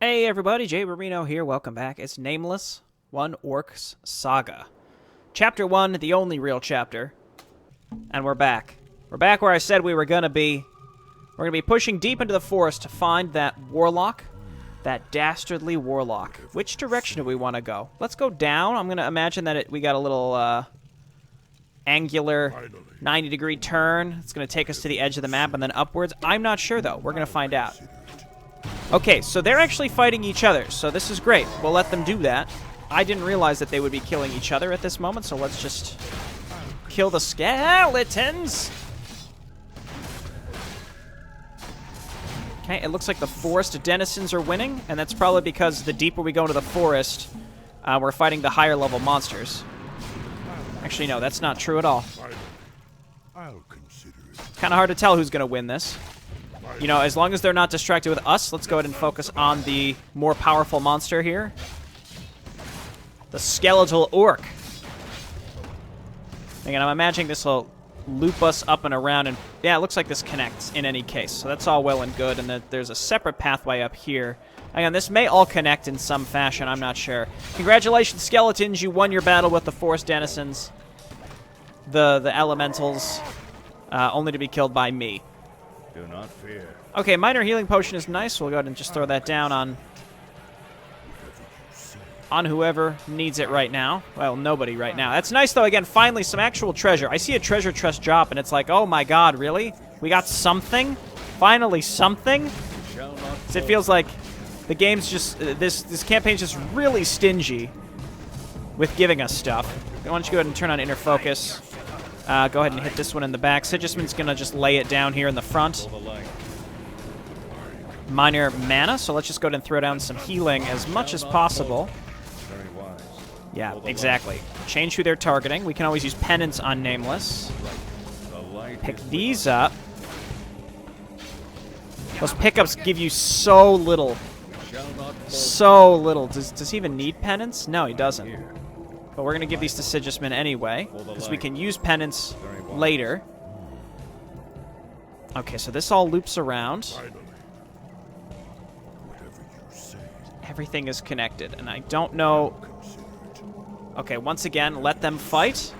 Hey everybody, Jay Marino here. Welcome back. It's Nameless, One Orc's Saga. Chapter 1, the only real chapter. And we're back. We're back where I said we were going to be. We're going to be pushing deep into the forest to find that warlock. That dastardly warlock. Which direction do we want to go? Let's go down. I'm going to imagine that we got a little angular 90-degree turn. It's going to take us to the edge of the map and then upwards. I'm not sure, though. We're going to find out. Okay, so they're actually fighting each other, so this is great. We'll let them do that. I didn't realize that they would be killing each other at this moment, so let's just kill the skeletons. Okay, it looks like the forest denizens are winning, and that's probably because the deeper we go into the forest, we're fighting the higher level monsters. Actually, no, that's not true at all. It's kind of hard to tell who's going to win this. You know, as long as they're not distracted with us, let's go ahead and focus on the more powerful monster here. The skeletal orc. Again, I'm imagining this will loop us up and around, and yeah, it looks like this connects in any case, so that's all well and good, and that there's a separate pathway up here. Again, this may all connect in some fashion, I'm not sure. Congratulations, skeletons, you won your battle with the forest denizens. The elementals, only to be killed by me. Do not fear. Okay, minor healing potion is nice. We'll go ahead and just throw that down on whoever needs it right now. Well, nobody right now. That's nice, though. Again, finally, some actual treasure. I see a treasure chest drop, and it's like, oh my god, really? We got something? Finally, something? So it feels like the game's just... This campaign's just really stingy with giving us stuff. Why don't you go ahead and turn on inner focus. Go ahead and hit this one in the back. Sigismund's going to just lay it down here in the front. Minor mana, so let's just go ahead and throw down some healing as much as possible. Yeah, exactly. Change who they're targeting. We can always use penance on Nameless. Pick these up. Those pickups give you so little. So little. Does he even need penance? No, he doesn't. But we're going to give these to Sigismund anyway, because we can use penance later. Okay, so this all loops around. Everything is connected, and I don't know... Okay, once again, let them fight.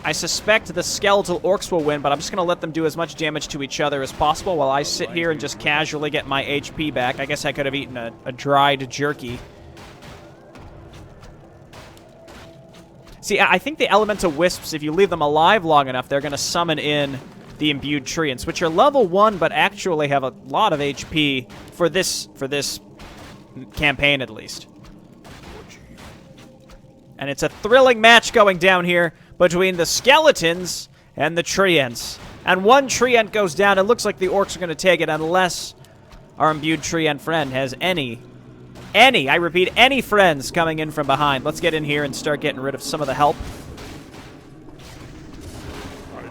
I suspect the skeletal orcs will win, but I'm just going to let them do as much damage to each other as possible while I sit here and just casually get my HP back. I guess I could have eaten a dried jerky. See, I think the elemental wisps, if you leave them alive long enough, they're going to summon in the imbued treants, which are level 1, but actually have a lot of HP for this campaign, at least. And it's a thrilling match going down here between the skeletons and the treants. And one treant goes down. It looks like the orcs are going to take it unless our imbued treant friend has any, I repeat, any friends coming in from behind. Let's get in here and start getting rid of some of the help.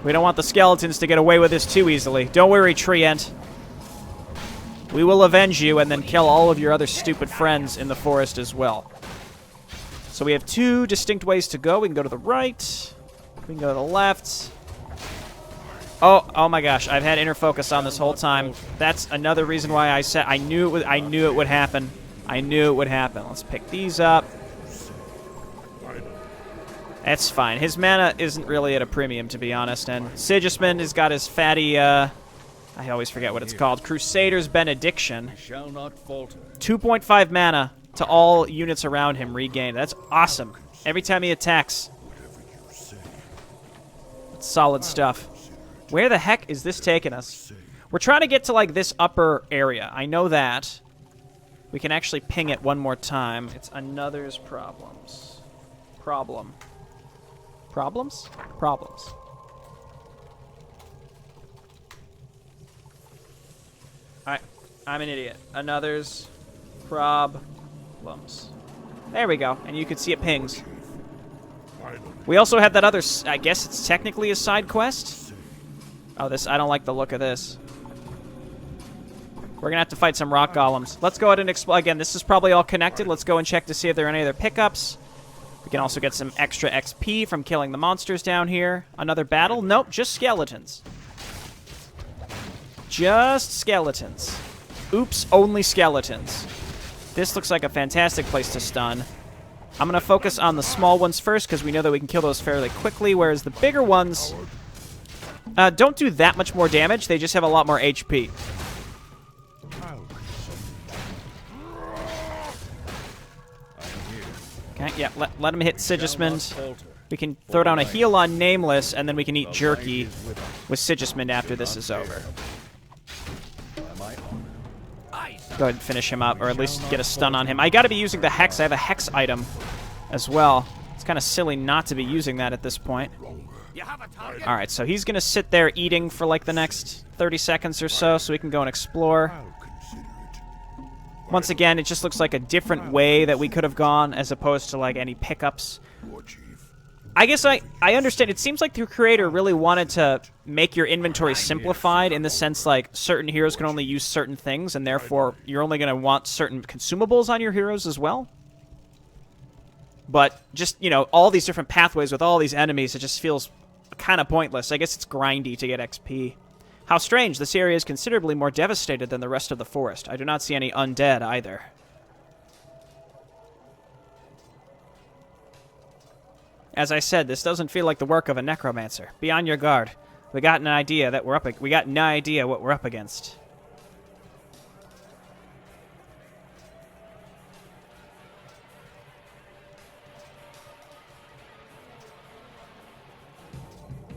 We don't want the skeletons to get away with this too easily. Don't worry, treant. We will avenge you and then kill all of your other stupid friends in the forest as well. So we have two distinct ways to go. We can go to the right. We can go to the left. Oh my gosh! I've had inner focus on this whole time. That's another reason why I said I knew it would happen. I knew it would happen. Let's pick these up. That's fine. His mana isn't really at a premium, to be honest. And Sigismund has got his fatty, I always forget what it's called, Crusader's Benediction. 2.5 mana to all units around him regained. That's awesome. Every time he attacks. That's solid stuff. Where the heck is this taking us? We're trying to get to, like, this upper area. I know that. We can actually ping it one more time. It's another's problems. Problems? Problems. I'm an idiot. Another's problems. There we go. And you can see it pings. We also had that other... I guess it's technically a side quest? Oh, this... I don't like the look of this. We're going to have to fight some rock golems. Let's go ahead and explore. Again, this is probably all connected. Let's go and check to see if there are any other pickups. We can also get some extra XP from killing the monsters down here. Another battle? Nope, just skeletons. Just skeletons. Oops, only skeletons. This looks like a fantastic place to stun. I'm going to focus on the small ones first because we know that we can kill those fairly quickly, whereas the bigger ones don't do that much more damage. They just have a lot more HP. Okay, yeah, let him hit Sigismund. We can throw down a heal on Nameless, and then we can eat Jerky with Sigismund after this is over. Go ahead and finish him up, or at least get a stun on him. I gotta be using the Hex. I have a Hex item as well. It's kind of silly not to be using that at this point. Alright, so he's gonna sit there eating for like the next 30 seconds or so we can go and explore. Once again, it just looks like a different way that we could have gone as opposed to like any pickups. I guess I understand. It seems like the creator really wanted to make your inventory simplified in the sense like certain heroes can only use certain things, and therefore you're only going to want certain consumables on your heroes as well. But just, you know, all these different pathways with all these enemies, it just feels kind of pointless. I guess it's grindy to get XP. How strange, this area is considerably more devastated than the rest of the forest. I do not see any undead either. As I said, this doesn't feel like the work of a necromancer. Be on your guard. We got no idea what we're up against.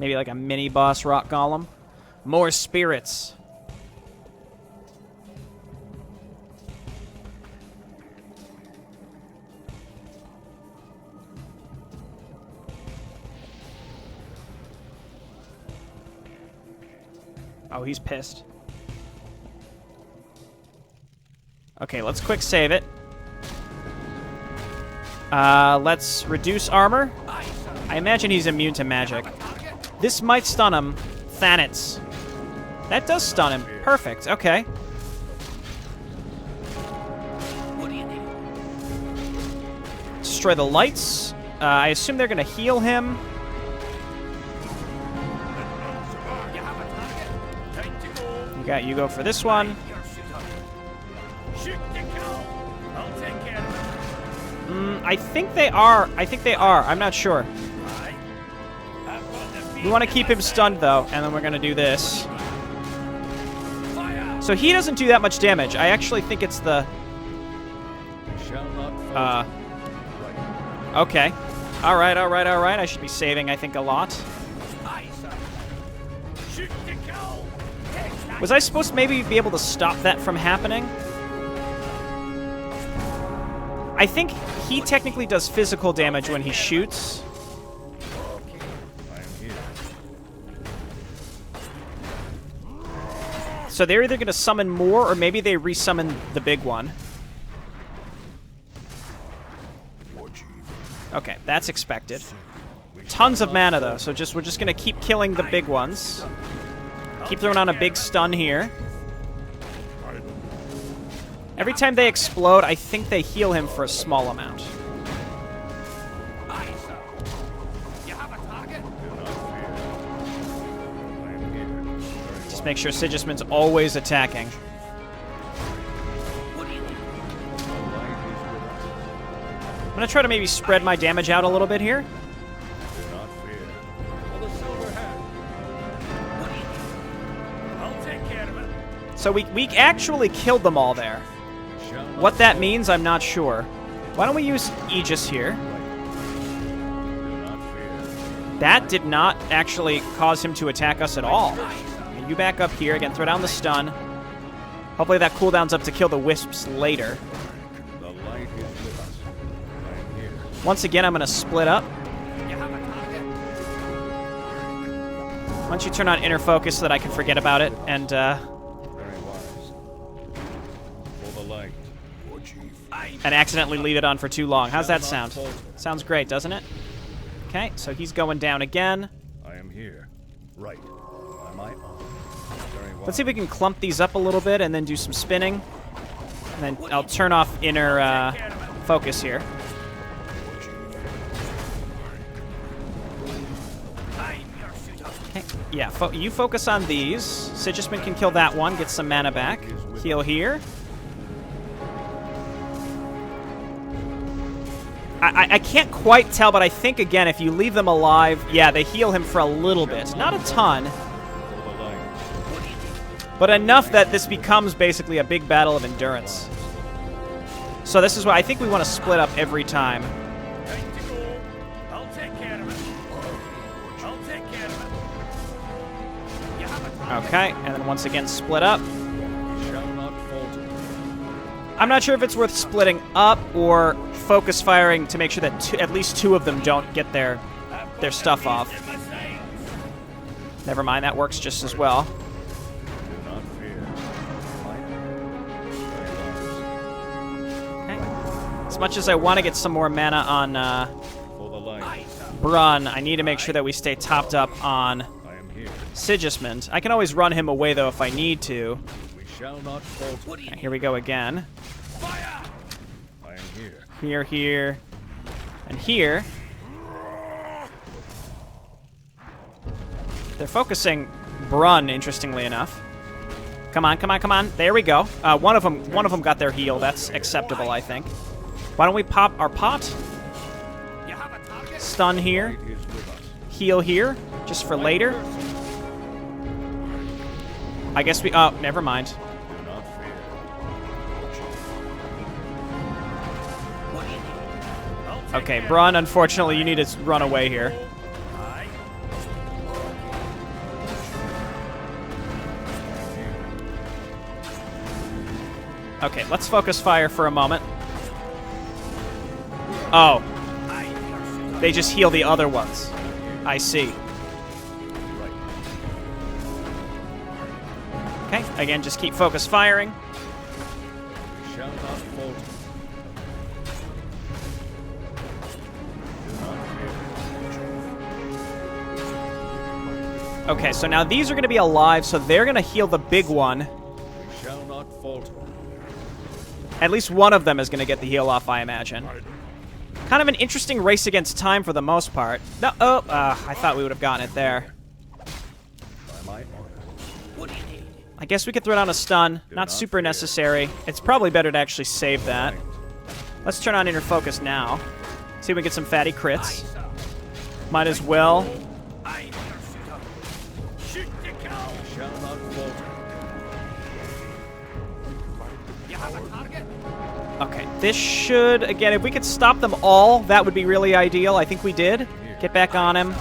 Maybe like a mini boss rock golem. More spirits. Oh, he's pissed. Okay, let's quick save it. Let's reduce armor. I imagine he's immune to magic. This might stun him. Thanets. That does stun him. Perfect. Okay. Destroy the lights. I assume they're going to heal him. You go for this one. I think they are. I'm not sure. We want to keep him stunned, though, and then we're going to do this. So he doesn't do that much damage. I actually think it's the... Okay. Alright. I should be saving, I think, a lot. Was I supposed to maybe be able to stop that from happening? I think he technically does physical damage when he shoots. So they're either going to summon more, or maybe they resummon the big one. Okay, that's expected. Tons of mana, though, so we're just going to keep killing the big ones. Keep throwing on a big stun here. Every time they explode, I think they heal him for a small amount. Just make sure Sigismund's always attacking. I'm going to try to maybe spread my damage out a little bit here. So we actually killed them all there. What that means, I'm not sure. Why don't we use Aegis here? That did not actually cause him to attack us at all. You back up here. Again, throw down the stun. Hopefully that cooldown's up to kill the wisps later. Once again, I'm going to split up. Why don't you turn on inner focus so that I can forget about it and accidentally leave it on for too long. How's that sound? Sounds great, doesn't it? Okay, so he's going down again. I am here. Right. Am I on? Let's see if we can clump these up a little bit and then do some spinning. And then I'll turn off inner focus here. Okay. Yeah, you focus on these. Sigismund can kill that one, get some mana back. Heal here. I can't quite tell, but I think, again, if you leave them alive, yeah, they heal him for a little bit. Not a ton. But enough that this becomes basically a big battle of endurance. So this is why I think we want to split up every time. Okay, and then once again split up. I'm not sure if it's worth splitting up or focus firing to make sure that at least two of them don't get their stuff off. Never mind, that works just as well. Okay. As much as I want to get some more mana on Brun, I need to make sure that we stay topped up on Sigismund. I can always run him away, though, if I need to. Okay, here we go again. Here, here, and here. They're focusing Brun, interestingly enough. Come on, come on, come on. There we go. One of them got their heal. That's acceptable, I think. Why don't we pop our pot? Stun here. Heal here, just for later. I guess we... Oh, never mind. Okay, Brun, unfortunately, you need to run away here. Okay, let's focus fire for a moment. Oh. They just heal the other ones. I see. Okay, again, just keep focus firing. Okay, so now these are going to be alive, so they're going to heal the big one. At least one of them is going to get the heal off, I imagine. Kind of an interesting race against time for the most part. No, I thought we would have gotten it there. I guess we could throw down a stun. Not super necessary. It's probably better to actually save that. Let's turn on inner focus now. See if we get some fatty crits. Might as well. Okay, this should, again, if we could stop them all, that would be really ideal. I think we did. Get back on him.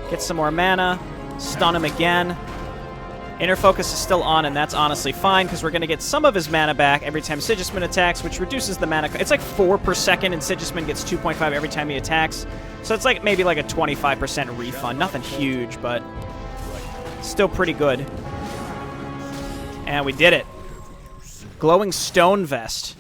Get some more mana. Stun him again. Inner focus is still on, and that's honestly fine, because we're going to get some of his mana back every time Sigismund attacks, which reduces the mana. It's like 4 per second, and Sigismund gets 2.5 every time he attacks. So it's like maybe like a 25% refund. Nothing huge, but still pretty good. And we did it. Glowing stone vest.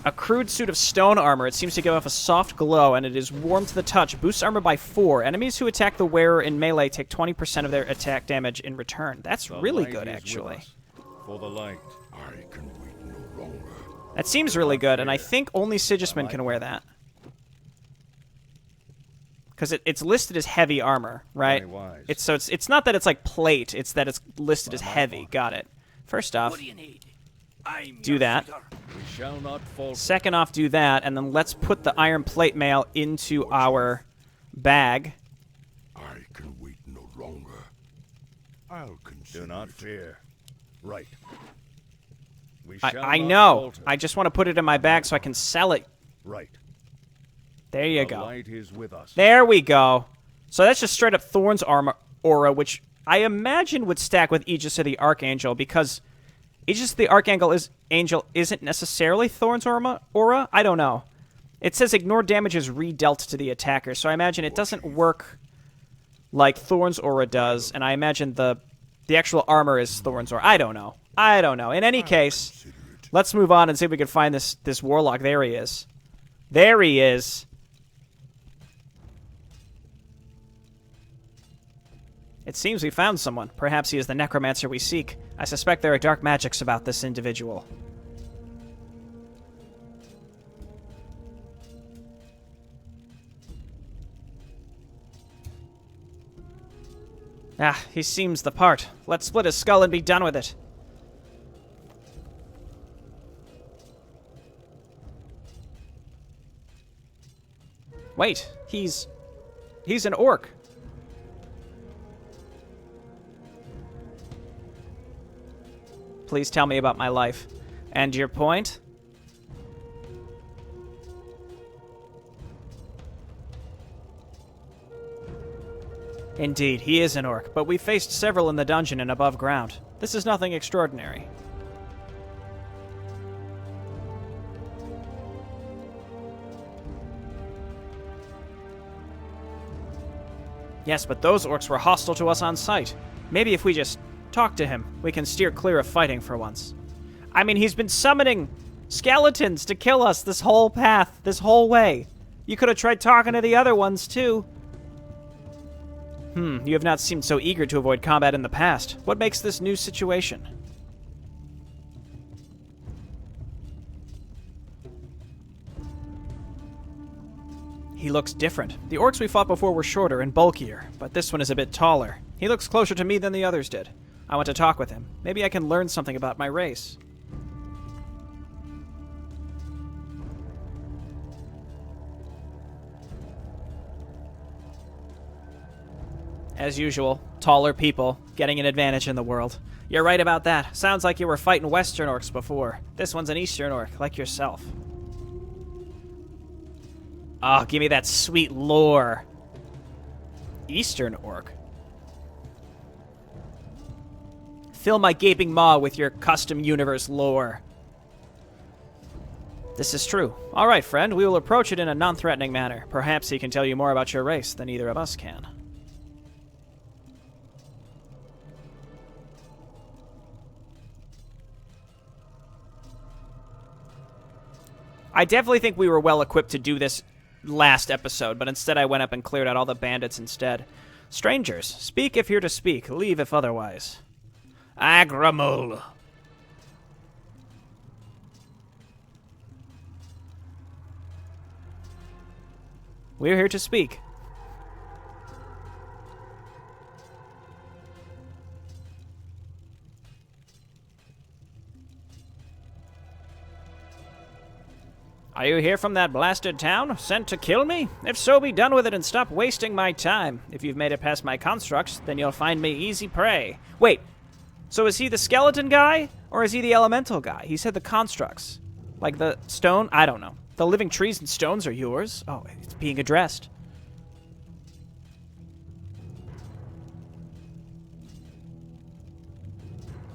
A crude suit of stone armor. It seems to give off a soft glow, and it is warm to the touch. Boosts armor by 4. Enemies who attack the wearer in melee take 20% of their attack damage in return. That's really good, actually. For the light, I can wait no longer. That seems really good, and I think only Sigismund can wear that. Because it's listed as heavy armor, right? It's not that it's like plate, it's that it's listed as heavy. Got it. First off, do that. Second off, do that, and then let's put the iron plate mail into our bag. I can wait no longer. I'll consider. Do not fear. Right. I know. I just want to put it in my bag so I can sell it. Right. There you go. The light is with us. There we go. So that's just straight up Thorn's armor aura, which I imagine would stack with Aegis of the Archangel, because Aegis of the Archangel isn't necessarily Thorn's aura? I don't know. It says ignore damage is redealt to the attacker, so I imagine it doesn't work like Thorn's aura does, and I imagine the actual armor is Thorn's aura. I don't know. I don't know. In any case, let's move on and see if we can find this warlock. There he is. There he is. It seems we found someone. Perhaps he is the necromancer we seek. I suspect there are dark magics about this individual. Ah, he seems the part. Let's split his skull and be done with it. Wait, he's an orc. Please tell me about my life. And your point? Indeed, he is an orc, but we faced several in the dungeon and above ground. This is nothing extraordinary. Yes, but those orcs were hostile to us on sight. Maybe if we just talk to him, we can steer clear of fighting for once. I mean, he's been summoning skeletons to kill us this whole path, this whole way. You could have tried talking to the other ones, too. You have not seemed so eager to avoid combat in the past. What makes this new situation? He looks different. The orcs we fought before were shorter and bulkier, but this one is a bit taller. He looks closer to me than the others did. I want to talk with him. Maybe I can learn something about my race. As usual, taller people getting an advantage in the world. You're right about that. Sounds like you were fighting Western orcs before. This one's an Eastern orc, like yourself. Oh, give me that sweet lore. Eastern orc? Fill my gaping maw with your custom universe lore. This is true. All right, friend, we will approach it in a non-threatening manner. Perhaps he can tell you more about your race than either of us can. I definitely think we were well equipped to do this last episode, but instead I went up and cleared out all the bandits instead. Strangers, speak if you're to speak, leave if otherwise. Agramo. We're here to speak. Are you here from that blasted town, sent to kill me? If so, be done with it and stop wasting my time. If you've made it past my constructs, then you'll find me easy prey. Wait, so is he the skeleton guy, or is he the elemental guy? He said the constructs. Like the stone? I don't know. The living trees and stones are yours. Oh, it's being addressed.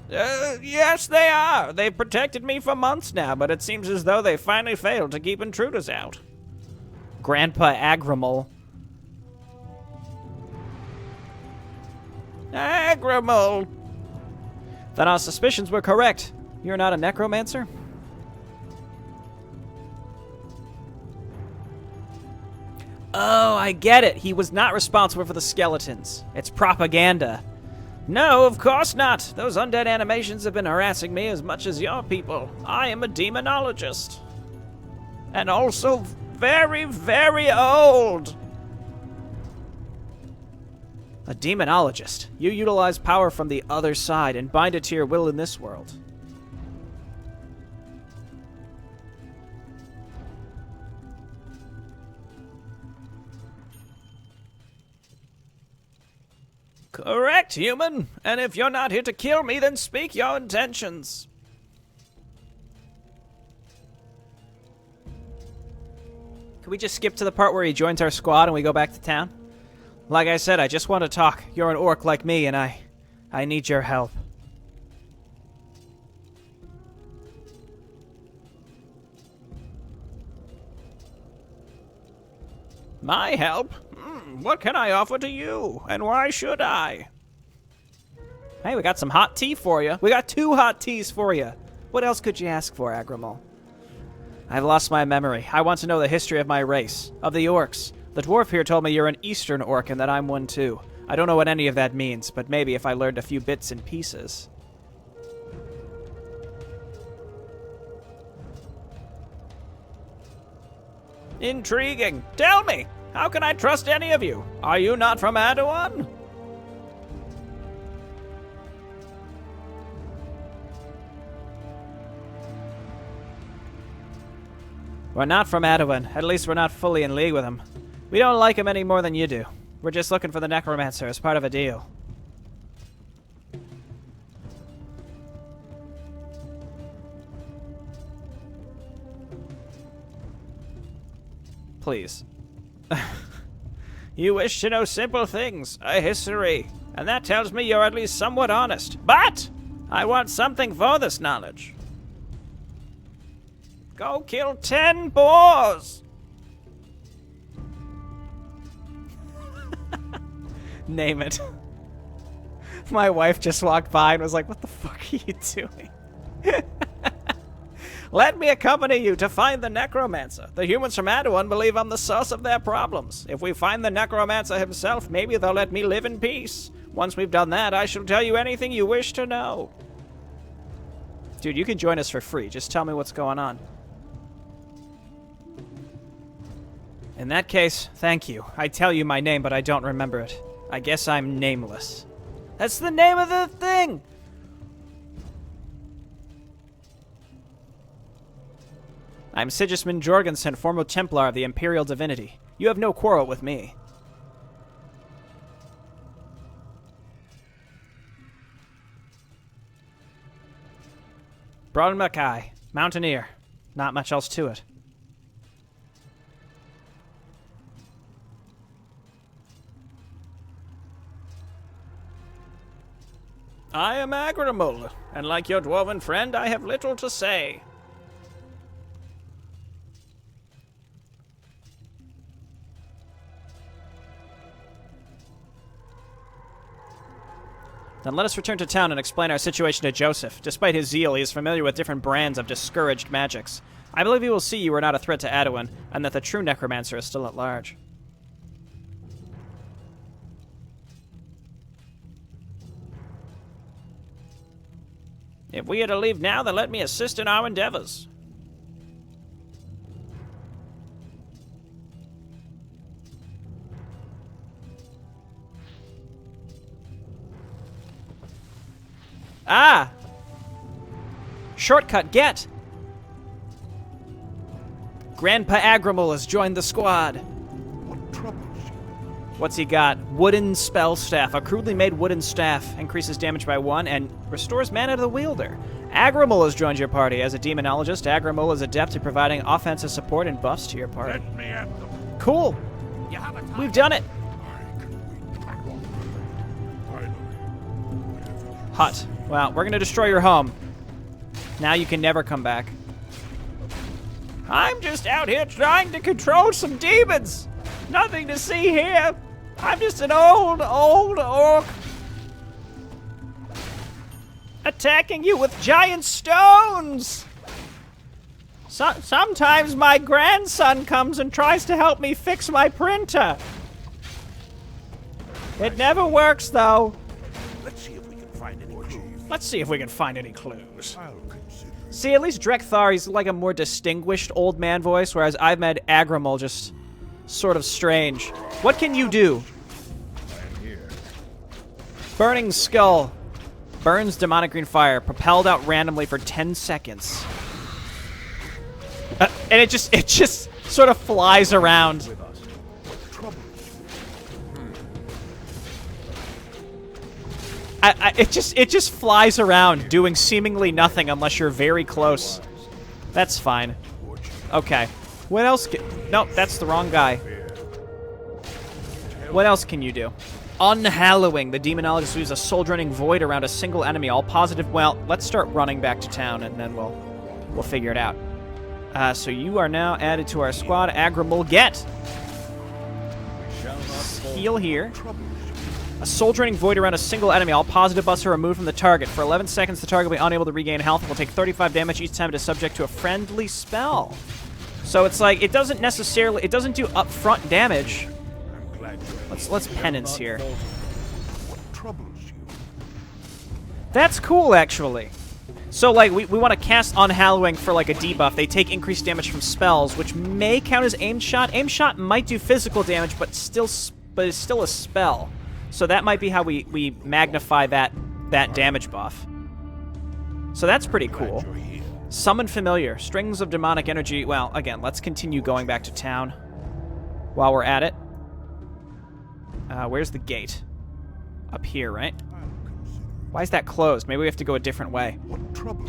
Yes, they are. They've protected me for months now, but it seems as though they finally failed to keep intruders out. Grandpa Agramo. Agramo! Then our suspicions were correct. You're not a necromancer? Oh, I get it. He was not responsible for the skeletons. It's propaganda. No, of course not. Those undead animations have been harassing me as much as your people. I am a demonologist. And also very, very old. A demonologist. You utilize power from the other side and bind it to your will in this world. Correct, human. And if you're not here to kill me, then speak your intentions. Can we just skip to the part where he joins our squad and we go back to town? Like I said, I just want to talk. You're an orc like me, and I need your help. My help? What can I offer to you, and why should I? Hey, we got some hot tea for you. We got 2 hot teas for you. What else could you ask for, Agramo? I've lost my memory. I want to know the history of my race, of the orcs. The dwarf here told me you're an Eastern orc and that I'm one too. I don't know what any of that means, but maybe if I learned a few bits and pieces. Intriguing. Tell me, how can I trust any of you? Are you not from Adeline? We're not from Adeline. At least we're not fully in league with him. We don't like him any more than you do. We're just looking for the necromancer as part of a deal. Please. You wish to know simple things, a history, and that tells me you're at least somewhat honest. But I want something for this knowledge. Go kill 10 boars! Name it. My wife just walked by and was like, what the fuck are you doing? Let me accompany you to find the necromancer. The humans from Adeline believe I'm the source of their problems. If we find the necromancer himself, maybe they'll let me live in peace. Once we've done that, I shall tell you anything you wish to know. Dude, you can join us for free. Just tell me what's going on. In that case, thank you. I tell you my name, but I don't remember it. I guess I'm Nameless. That's the name of the thing! I'm Sigismund Jorgensen, former Templar of the Imperial Divinity. You have no quarrel with me. Broden Mackay, Mountaineer. Not much else to it. I am Agramo, and like your dwarven friend, I have little to say. Then let us return to town and explain our situation to Joseph. Despite his zeal, he is familiar with different brands of discouraged magics. I believe he will see you are not a threat to Adeline, and that the true necromancer is still at large. If we are to leave now, then let me assist in our endeavors. Ah! Shortcut, get! Grandpa Agramo has joined the squad. What troubles you? What's he got? Wooden spell staff. A crudely made wooden staff increases damage by 1 and restores mana to the wielder. Agramo has joined your party. As a demonologist, Agramo is adept at providing offensive support and buffs to your party. Let me at them. Cool! We've done it! I can wait no longer. Finally, whatever. Hut. Well, we're gonna destroy your home. Now you can never come back. I'm just out here trying to control some demons! Nothing to see here! I'm just an old orc attacking you with giant stones! Sometimes my grandson comes and tries to help me fix my printer. It never works, though. Let's see if we can find any clues. Let's see if we can find any clues. I'll consider. See, at least Drekthar, he's like a more distinguished old man voice, whereas I've met Agramo just sort of strange. What can you do? I'm here. Burning Skull. Burns demonic green fire, propelled out randomly for 10 seconds. And it just sort of flies around. With us. What troubles you? It just flies around, doing seemingly nothing unless you're very close. That's fine. Okay. What else nope, that's the wrong guy. What else can you do? Unhallowing. The Demonologist leaves a soul-draining void around a single enemy. All positive. Well, let's start running back to town, and then we'll figure it out. So you are now added to our squad. Agramo, get! Heal here. A soul-draining void around a single enemy. All positive buffs are removed from the target. For 11 seconds, the target will be unable to regain health and will take 35 damage each time it is subject to a friendly spell. So it's like, it doesn't do upfront damage. I'm glad you Let's penance here. What troubles you? That's cool, actually. So, like, we want to cast Unhallowing for, like, a debuff. They take increased damage from spells, which may count as aim shot. Aim shot might do physical damage, but it's still a spell. So that might be how we magnify that damage buff. So that's pretty cool. Glad you're here. Summon familiar. Strings of demonic energy. Well, again, let's continue going back to town while we're at it. Where's the gate? Up here, right? Why is that closed? Maybe we have to go a different way. What trouble?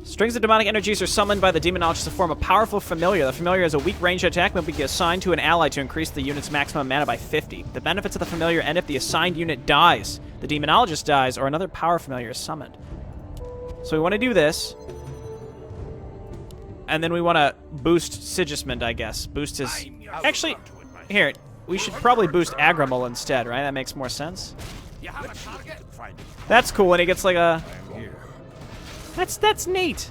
Strings of demonic energies are summoned by the Demonologist to form a powerful familiar. The familiar has a weak ranged attack and will be assigned to an ally to increase the unit's maximum mana by 50. The benefits of the familiar end if the assigned unit dies, the Demonologist dies, or another power familiar is summoned. So we want to do this. And then we want to boost Sigismund, I guess. Boost his... Actually, here, we should probably boost Agramo instead, right? That makes more sense. That's cool, and he gets like a... That's neat.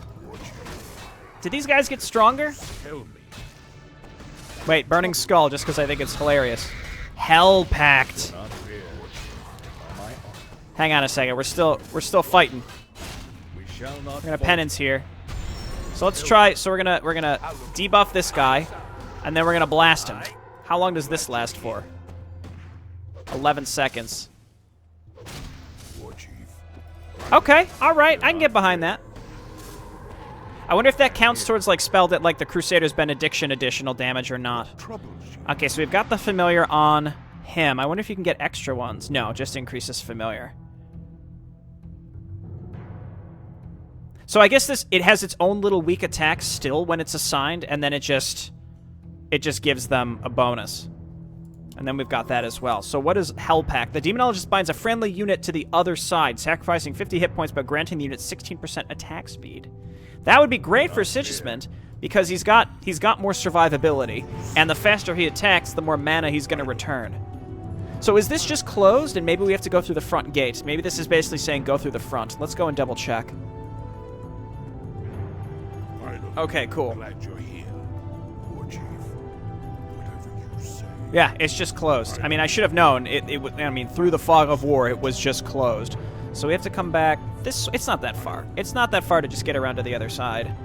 Did these guys get stronger? Wait, Burning Skull, just because I think it's hilarious. Hell Pact. Hang on a second, we're still fighting. We're gonna penance here. So let's try. So we're gonna debuff this guy, and then we're gonna blast him. How long does this last for? 11 seconds. Okay, all right, I can get behind that. I wonder if that counts towards like spelled at like the Crusader's Benediction additional damage or not. Okay, so we've got the familiar on him. I wonder if you can get extra ones. No, just increases familiar. So I guess it has its own little weak attack still when it's assigned, and then it just gives them a bonus. And then we've got that as well. So what is Hell Pact? The Demonologist binds a friendly unit to the other side, sacrificing 50 hit points but granting the unit 16% attack speed. That would be great for Sigismund because he's got more survivability, and the faster he attacks, the more mana he's going to return. So is this just closed, and maybe we have to go through the front gate? Maybe this is basically saying go through the front. Let's go and double check. Okay, cool. Glad you're here, War Chief. Whatever you say. Yeah, it's just closed. I mean, I should have known. I mean, through the fog of war, it was just closed. So we have to come back. It's not that far. It's not that far to just get around to the other side.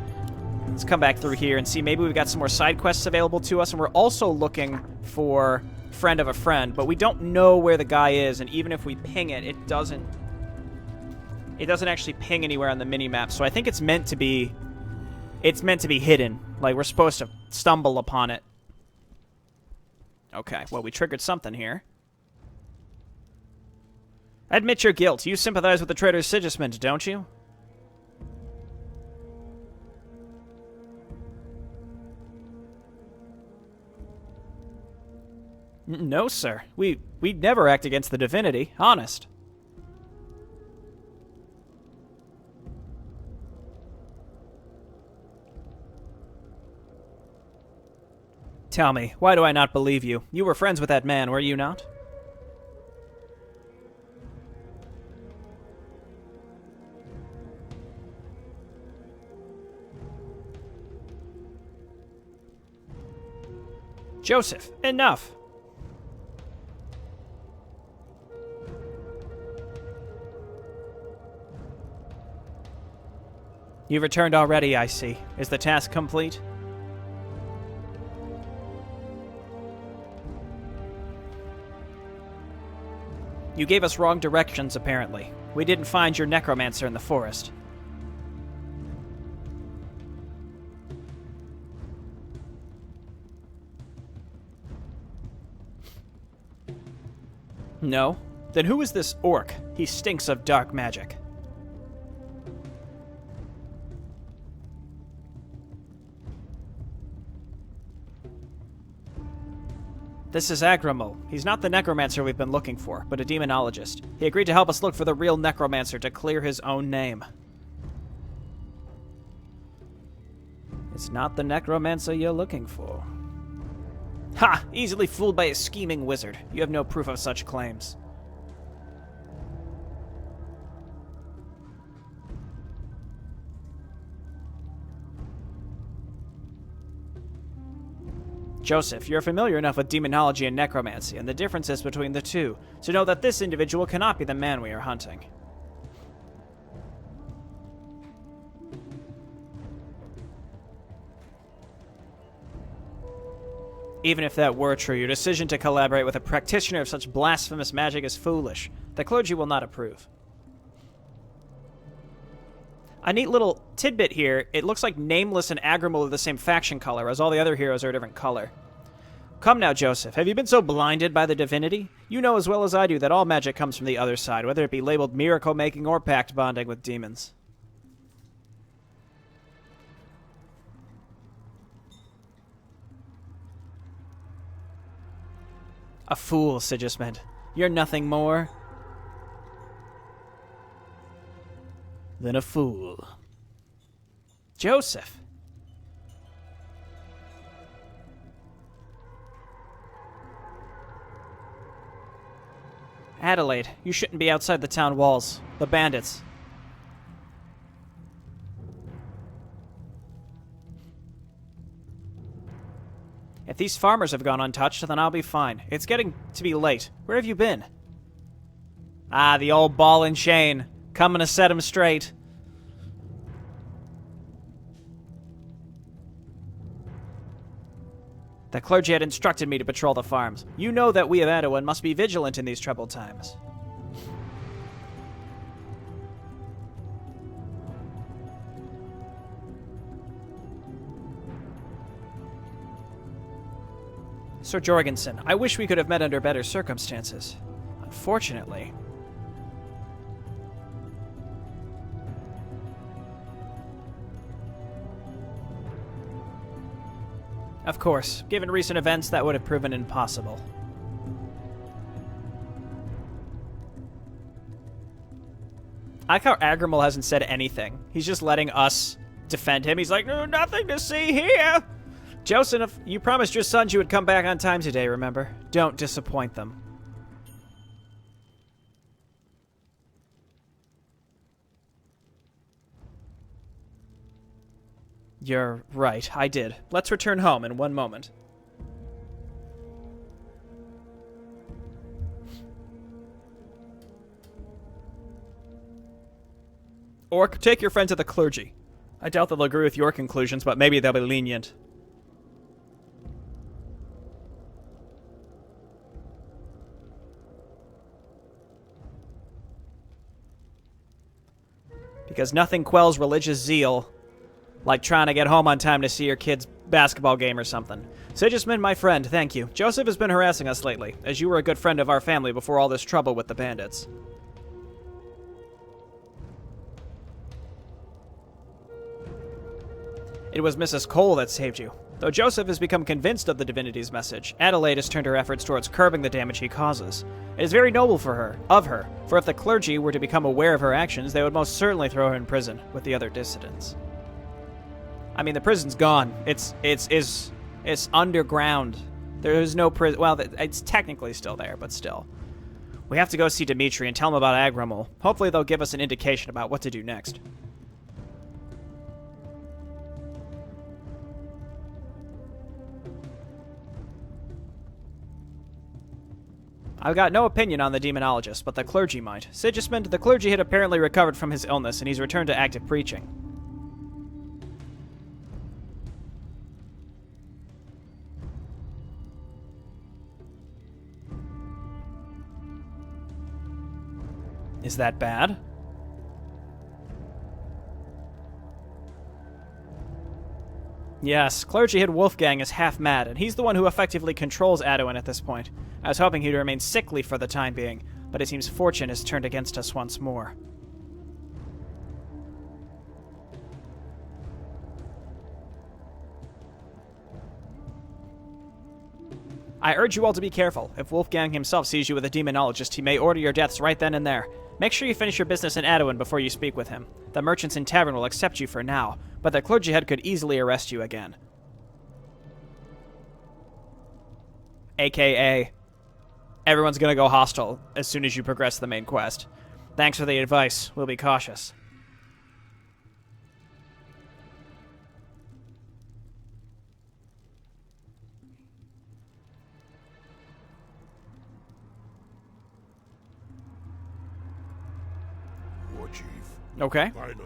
Let's come back through here and see. Maybe we've got some more side quests available to us, and we're also looking for Friend of a Friend, but we don't know where the guy is, and even if we ping it, it doesn't actually ping anywhere on the mini-map. So I think it's meant to be hidden. Like, we're supposed to stumble upon it. Okay, well, we triggered something here. Admit your guilt. You sympathize with the traitor Sigismund, don't you? No, sir. We'd never act against the divinity. Honest. Tell me, why do I not believe you? You were friends with that man, were you not? Joseph, enough! You've returned already, I see. Is the task complete? You gave us wrong directions, apparently. We didn't find your necromancer in the forest. No? Then who is this orc? He stinks of dark magic. This is Agramo. He's not the necromancer we've been looking for, but a demonologist. He agreed to help us look for the real necromancer to clear his own name. It's not the necromancer you're looking for. Ha! Easily fooled by a scheming wizard. You have no proof of such claims. Joseph, you're familiar enough with demonology and necromancy and the differences between the two to know that this individual cannot be the man we are hunting. Even if that were true, your decision to collaborate with a practitioner of such blasphemous magic is foolish. The clergy will not approve. A neat little tidbit here, it looks like Nameless and Agramo are the same faction color, as all the other heroes are a different color. Come now, Joseph. Have you been so blinded by the divinity? You know as well as I do that all magic comes from the other side, whether it be labeled miracle-making or pact bonding with demons. A fool, Sigismund. You're nothing more than a fool. Joseph. Adelaide, you shouldn't be outside the town walls. The bandits. If these farmers have gone untouched, then I'll be fine. It's getting to be late. Where have you been? Ah, the old ball and chain. Coming to set him straight. The clergy had instructed me to patrol the farms. You know that we of Adeline must be vigilant in these troubled times. Sir Jorgensen, I wish we could have met under better circumstances. Unfortunately. Of course, given recent events, that would have proven impossible. I like how Agramo hasn't said anything. He's just letting us defend him. He's like, no, nothing to see here! Joseph, you promised your sons you would come back on time today, remember? Don't disappoint them. You're right, I did. Let's return home in one moment. Orc, take your friend to the clergy. I doubt they'll agree with your conclusions, but maybe they'll be lenient. Because nothing quells religious zeal like trying to get home on time to see your kid's basketball game or something. Sigismund, my friend, thank you. Joseph has been harassing us lately, as you were a good friend of our family before all this trouble with the bandits. It was Mrs. Cole that saved you. Though Joseph has become convinced of the divinity's message, Adelaide has turned her efforts towards curbing the damage he causes. It is very noble for for if the clergy were to become aware of her actions, they would most certainly throw her in prison with the other dissidents. I mean, the prison's gone. It's underground. There is no prison. Well, it's technically still there, but still. We have to go see Dimitri and tell him about Agramo. Hopefully they'll give us an indication about what to do next. I've got no opinion on the Demonologist, but the clergy might. Sigismund, the clergy had apparently recovered from his illness, and he's returned to active preaching. Is that bad? Yes, clergy head Wolfgang is half mad, and he's the one who effectively controls Adeline at this point. I was hoping he'd remain sickly for the time being, but it seems fortune has turned against us once more. I urge you all to be careful. If Wolfgang himself sees you with a demonologist, he may order your deaths right then and there. Make sure you finish your business in Adeline before you speak with him. The merchants in tavern will accept you for now, but the clergy head could easily arrest you again. AKA, everyone's gonna go hostile as soon as you progress the main quest. Thanks for the advice. We'll be cautious. Okay. Finally.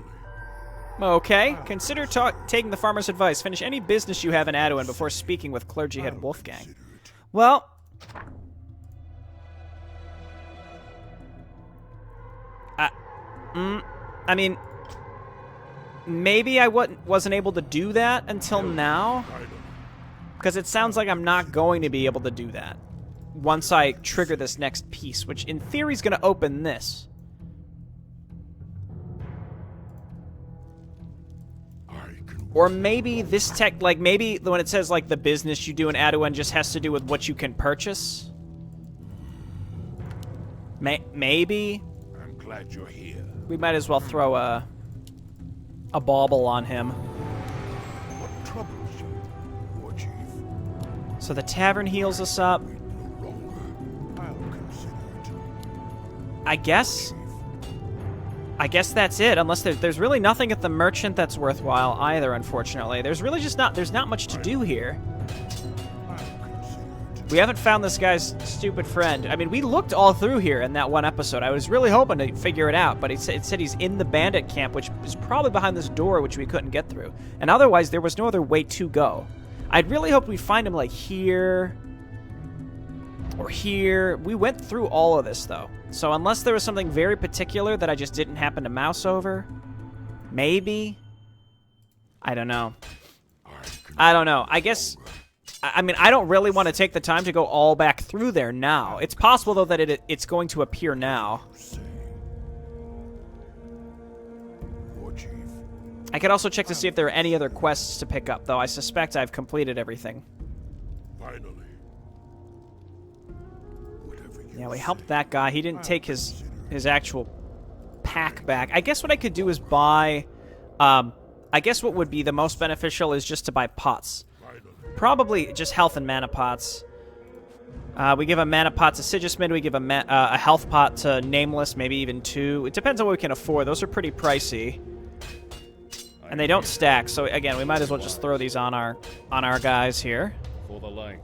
Okay. Consider taking the farmer's advice. Finish any business you have in Adeline before speaking with clergy head Wolfgang. Well, I mean, maybe I wasn't able to do that until now. Because it sounds like I'm not going to be able to do that once I trigger this next piece, which in theory is going to open this. Or maybe this tech, like maybe when it says like the business you do in Adeline just has to do with what you can purchase. Maybe. I'm glad you're here. We might as well throw a bauble on him. What troubles you, War Chief? So the tavern heals us up. No longer. I'll consider it. I guess that's it. Unless there's really nothing at the merchant that's worthwhile either. Unfortunately, there's really just not much to do here. We haven't found this guy's stupid friend. I mean, we looked all through here in that one episode. I was really hoping to figure it out, but it said he's in the bandit camp, which is probably behind this door, which we couldn't get through. And otherwise, there was no other way to go. I'd really hoped we'd find him, like, here or here. We went through all of this, though. So unless there was something very particular that I just didn't happen to mouse over, maybe? I don't know. I guess... I mean, I don't really want to take the time to go all back through there now. It's possible, though, that it's going to appear now. I could also check to see if there are any other quests to pick up, though I suspect I've completed everything. Finally. Yeah, we helped that guy. He didn't take his actual pack back. I guess what I could do is buy... I guess what would be the most beneficial is just to buy pots. Probably just health and mana pots. We give a mana pot to Sigismund. We give a health pot to Nameless, maybe even 2. It depends on what we can afford. Those are pretty pricey. And they don't stack, so again, we might as well just throw these on our guys here. For the light.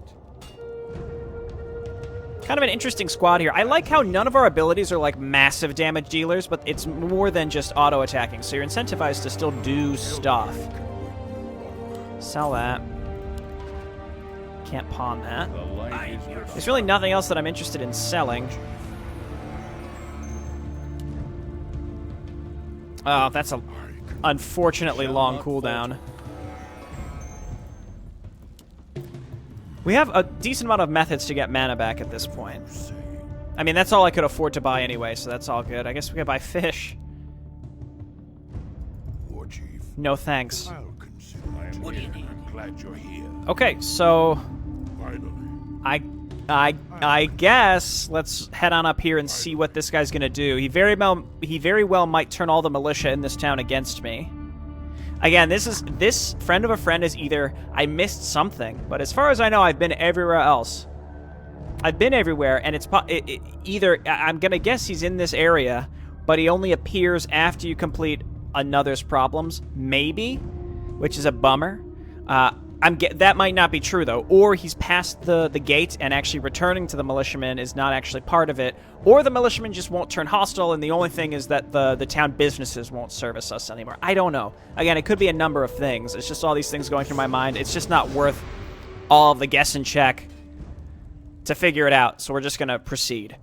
Kind of an interesting squad here. I like how none of our abilities are like massive damage dealers, but it's more than just auto-attacking, so you're incentivized to still do stuff. Sell that. Can't pawn that. There's really nothing else that I'm interested in selling. Oh, that's a unfortunately long cooldown. We have a decent amount of methods to get mana back at this point. I mean, that's all I could afford to buy anyway, so that's all good. I guess we could buy fish. War Chief. No thanks. I'll consider it. What do you need? I'm glad you're here. Okay, so Finally. I guess let's head on up here and see what this guy's gonna do. He very well might turn all the militia in this town against me. Again, this friend of a friend is either I missed something, but as far as I know, I've been everywhere else. I've been everywhere, and it's either I'm gonna guess he's in this area, but he only appears after you complete another's problems, maybe, which is a bummer. That might not be true, though. Or he's past the gate and actually returning to the militiamen is not actually part of it. Or the militiamen just won't turn hostile, and the only thing is that the town businesses won't service us anymore. I don't know. Again, it could be a number of things. It's just all these things going through my mind. It's just not worth all of the guess and check to figure it out, so we're just going to proceed.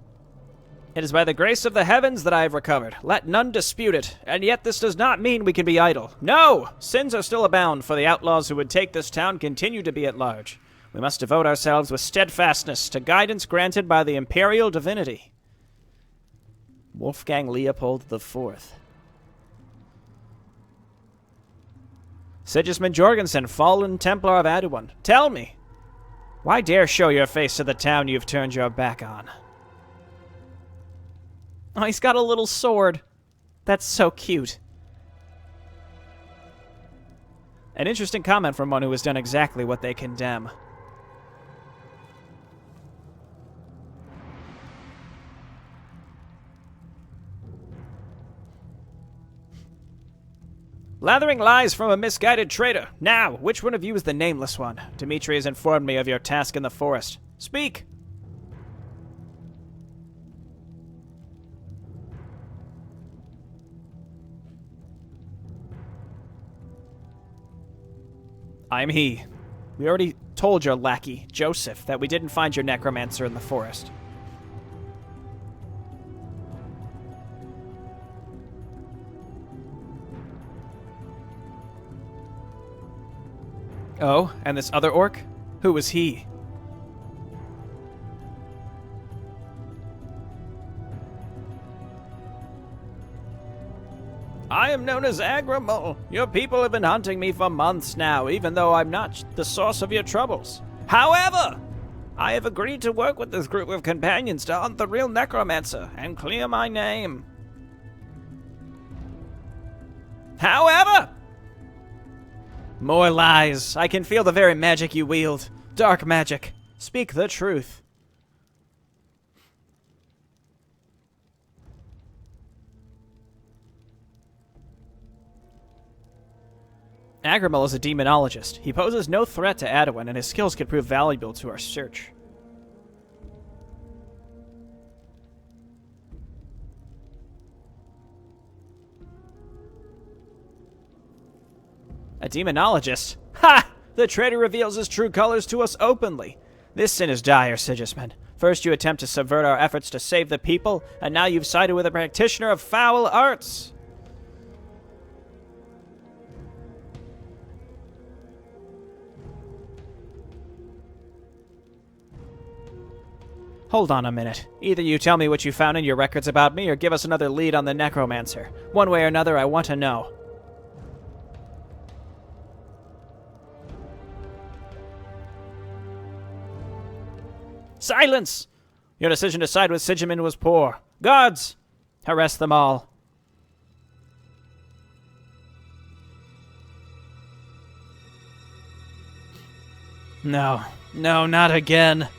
It is by the grace of the heavens that I have recovered. Let none dispute it, and yet this does not mean we can be idle. No! Sins are still abound, for the outlaws who would take this town continue to be at large. We must devote ourselves with steadfastness to guidance granted by the imperial divinity. Wolfgang Leopold IV. Sigismund Jorgensen, fallen Templar of Adeline. Tell me, why dare show your face to the town you've turned your back on? Oh, he's got a little sword. That's so cute. An interesting comment from one who has done exactly what they condemn. Lathering lies from a misguided traitor. Now, which one of you is the nameless one? Dimitri has informed me of your task in the forest. Speak! I'm he. We already told your lackey, Joseph, that we didn't find your necromancer in the forest. Oh, and this other orc? Who was he? I am known as Agramo. Your people have been hunting me for months now, even though I'm not the source of your troubles. However, I have agreed to work with this group of companions to hunt the real necromancer and clear my name. However, more lies. I can feel the very magic you wield. Dark magic. Speak the truth. Agramo is a demonologist. He poses no threat to Adeline, and his skills could prove valuable to our search. A demonologist? Ha! The traitor reveals his true colors to us openly. This sin is dire, Sigismund. First you attempt to subvert our efforts to save the people, and now you've sided with a practitioner of foul arts. Hold on a minute. Either you tell me what you found in your records about me, or give us another lead on the necromancer. One way or another, I want to know. Silence! Your decision to side with Sigismund was poor. Guards! Arrest them all. No. No, not again.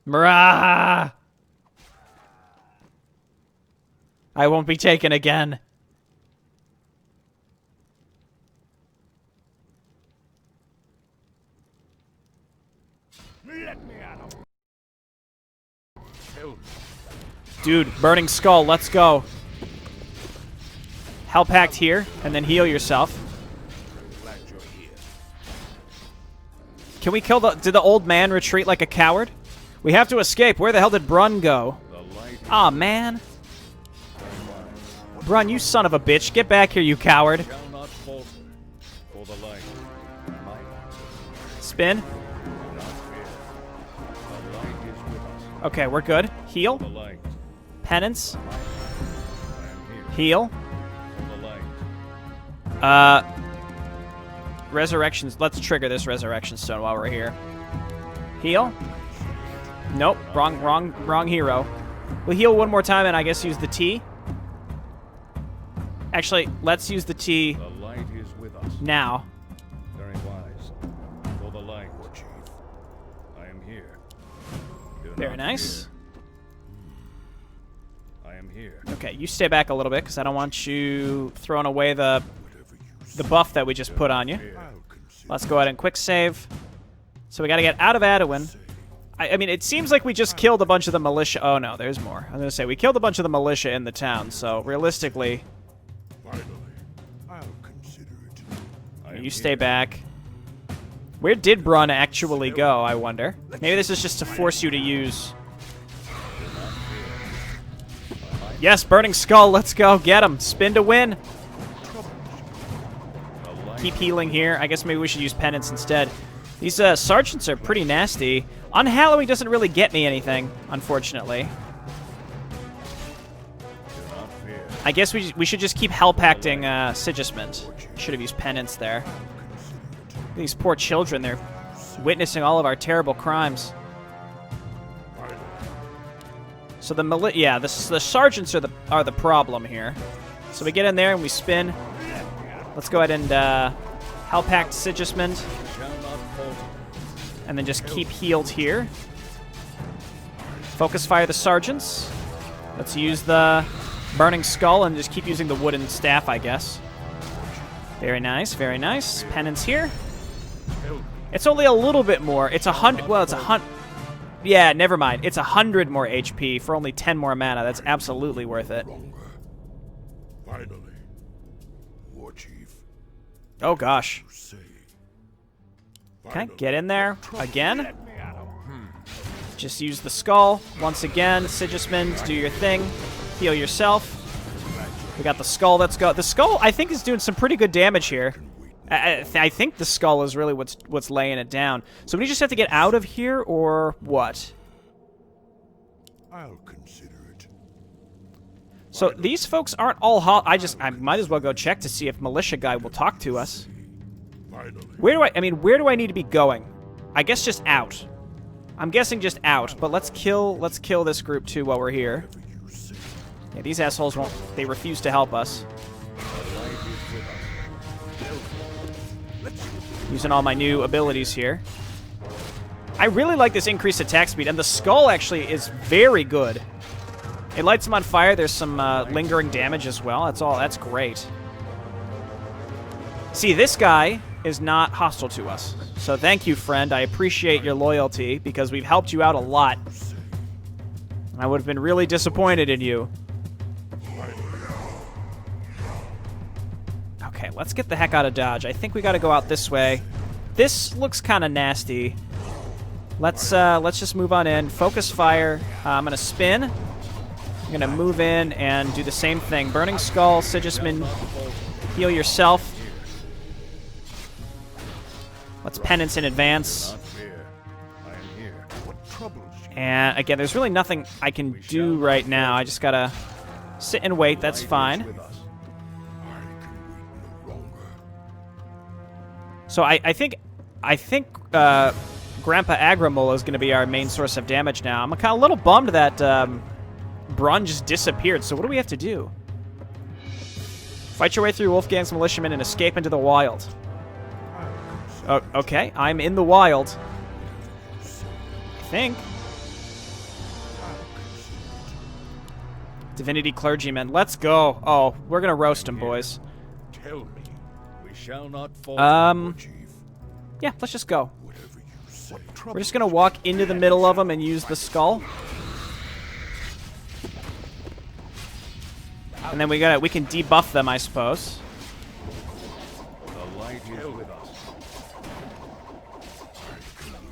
Mrah! I won't be taken again. Let me out. Dude, Burning Skull, let's go. Hell Pact here, and then heal yourself. Can we kill the... Did the old man retreat like a coward? We have to escape. Where the hell did Brun go? Aw, man. Brun, you son of a bitch. Get back here, you coward. Spin. Okay, we're good. Heal. Penance. Heal. Resurrections. Let's trigger this Resurrection Stone while we're here. Heal. Nope. Wrong hero. We'll heal one more time and I guess use the T. Actually, let's use the T The light is with us. now. Very wise. For the light, Chief. I am here. Do Very not nice. fear. I am here. Okay, you stay back a little bit because I don't want you throwing away the buff that we just put on you. Let's go ahead and quick save. So we got to get out of Adeline. I mean, it seems like we just killed a bunch of the militia. Oh, no, there's more. I'm going to say we killed a bunch of the militia in the town, so realistically... Finally, I'll consider it. You stay back. Where did Brun actually go, I wonder? Maybe this is just to force you to use... Yes, Burning Skull, let's go. Get him. Spin to win. Keep healing here. I guess maybe we should use Penance instead. These sergeants are pretty nasty. Unhallowing doesn't really get me anything, unfortunately. I guess we should just keep hell-pacting Sigismund. Should have used Penance there. These poor children, they're witnessing all of our terrible crimes. So the the sergeants are the problem here. So we get in there and we spin. Let's go ahead and hell-pact Sigismund. And then just keep healed here. Focus fire the sergeants. Let's use the Burning Skull and just keep using the wooden staff, I guess. Very nice, very nice. Penance here. It's only a little bit more. It's 100. Well, it's 100. Yeah, never mind. It's 100 more HP for only 10 more mana. That's absolutely worth it. Finally, War Chief. Oh gosh. Can I get in there again? Just use the skull once again. Sigismund, do your thing. Heal yourself. We got the skull. Let's go. The skull, I think, is doing some pretty good damage here. I think the skull is really what's laying it down. So we just have to get out of here, or what? I'll consider it. So these folks aren't all I might as well go check to see if militia guy will talk to us. Where do I need to be going? I guess just out. I'm guessing just out, but let's kill this group too while we're here. Yeah, these assholes they refuse to help us. Using all my new abilities here. I really like this increased attack speed, and the skull actually is very good. It lights them on fire. There's some lingering damage as well. That's great. See, this guy is not hostile to us. So thank you, friend. I appreciate your loyalty because we've helped you out a lot. I would have been really disappointed in you. Okay, let's get the heck out of Dodge. I think we got to go out this way. This looks kind of nasty. Let's just move on in. Focus fire. I'm gonna spin. I'm gonna move in and do the same thing. Burning Skull, Sigismund, heal yourself. Let's penance in advance. And again, there's really nothing I can do right now. I just gotta sit and wait. That's fine. So I think Grandpa Agramo is going to be our main source of damage now. I'm kind of a little bummed that Brun just disappeared. So what do we have to do? Fight your way through Wolfgang's militiamen and escape into the wild. Oh, okay, I'm in the wild. I think. Divinity clergyman, let's go. Oh, we're gonna roast him, boys. Tell me, we shall not fall. Yeah, let's just go. We're just gonna walk into the middle of them and use the skull. And then we can debuff them, I suppose.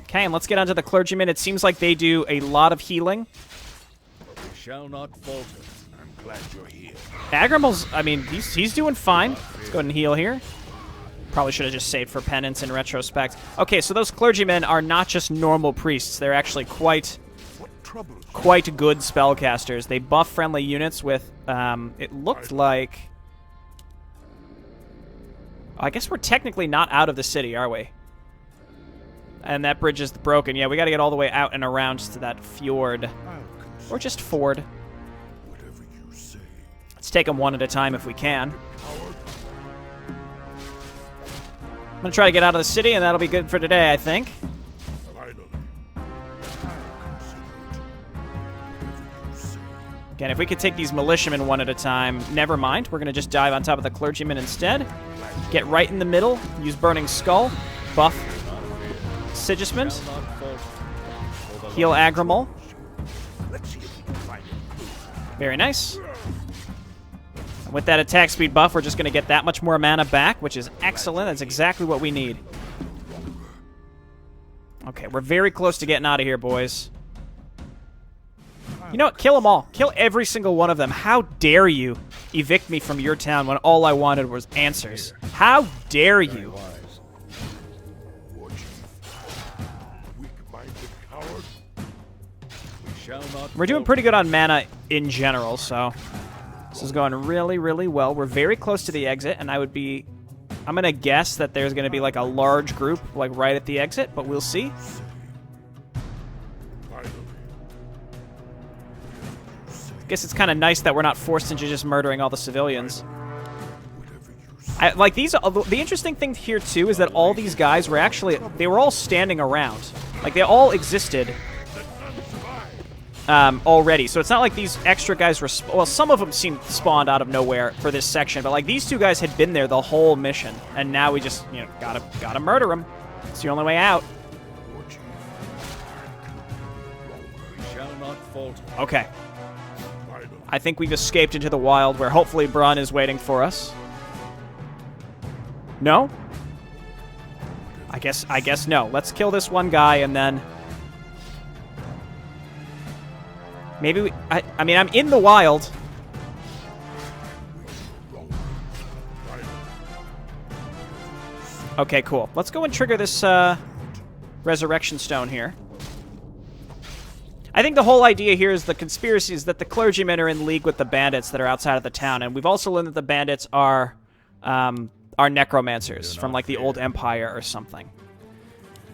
Okay, and let's get onto the clergyman. It seems like they do a lot of healing. We shall not falter. I'm glad you're here. Agramo's, I mean, he's doing fine. Let's go ahead and heal here. Probably should have just saved for penance in retrospect. Okay, so those clergymen are not just normal priests. They're actually quite good spellcasters. They buff friendly units with, it looked like... I guess we're technically not out of the city, are we? And that bridge is broken. Yeah, we got to get all the way out and around to that fjord. Or just ford. Let's take them one at a time if we can. I'm going to try to get out of the city, and that'll be good for today, I think. Again, if we could take these militiamen one at a time, never mind. We're going to just dive on top of the clergyman instead. Get right in the middle. Use Burning Skull. Buff Sigismund. Heal Agramo. Very nice. And with that attack speed buff, we're just going to get that much more mana back, which is excellent. That's exactly what we need. Okay, we're very close to getting out of here, boys. You know what? Kill them all. Kill every single one of them. How dare you evict me from your town when all I wanted was answers? How dare you? We're doing pretty good on mana in general, so this is going really, really well. We're very close to the exit, and I'm going to guess that there's going to be like a large group like right at the exit, but we'll see. I guess it's kind of nice that we're not forced into just murdering all the civilians. The interesting thing here too is that all these guys were they were all standing around. Like they all existed already. So it's not like these extra guys were, well, some of them seemed spawned out of nowhere for this section, but like these two guys had been there the whole mission, and now we just, you know, gotta murder them. It's the only way out. Okay. I think we've escaped into the wild where hopefully Brun is waiting for us. No? I guess no. Let's kill this one guy and then maybe I mean, I'm in the wild. Okay, cool. Let's go and trigger this resurrection stone here. I think the whole idea here is the conspiracy is that the clergymen are in league with the bandits that are outside of the town, and we've also learned that the bandits are necromancers from, like, the old empire or something.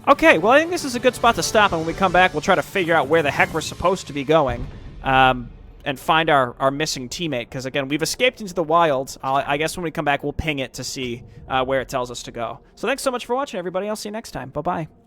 Okay, well, I think this is a good spot to stop, and when we come back, we'll try to figure out where the heck we're supposed to be going, and find our missing teammate, because, again, we've escaped into the wilds. I guess when we come back, we'll ping it to see where it tells us to go. So thanks so much for watching, everybody. I'll see you next time. Bye-bye.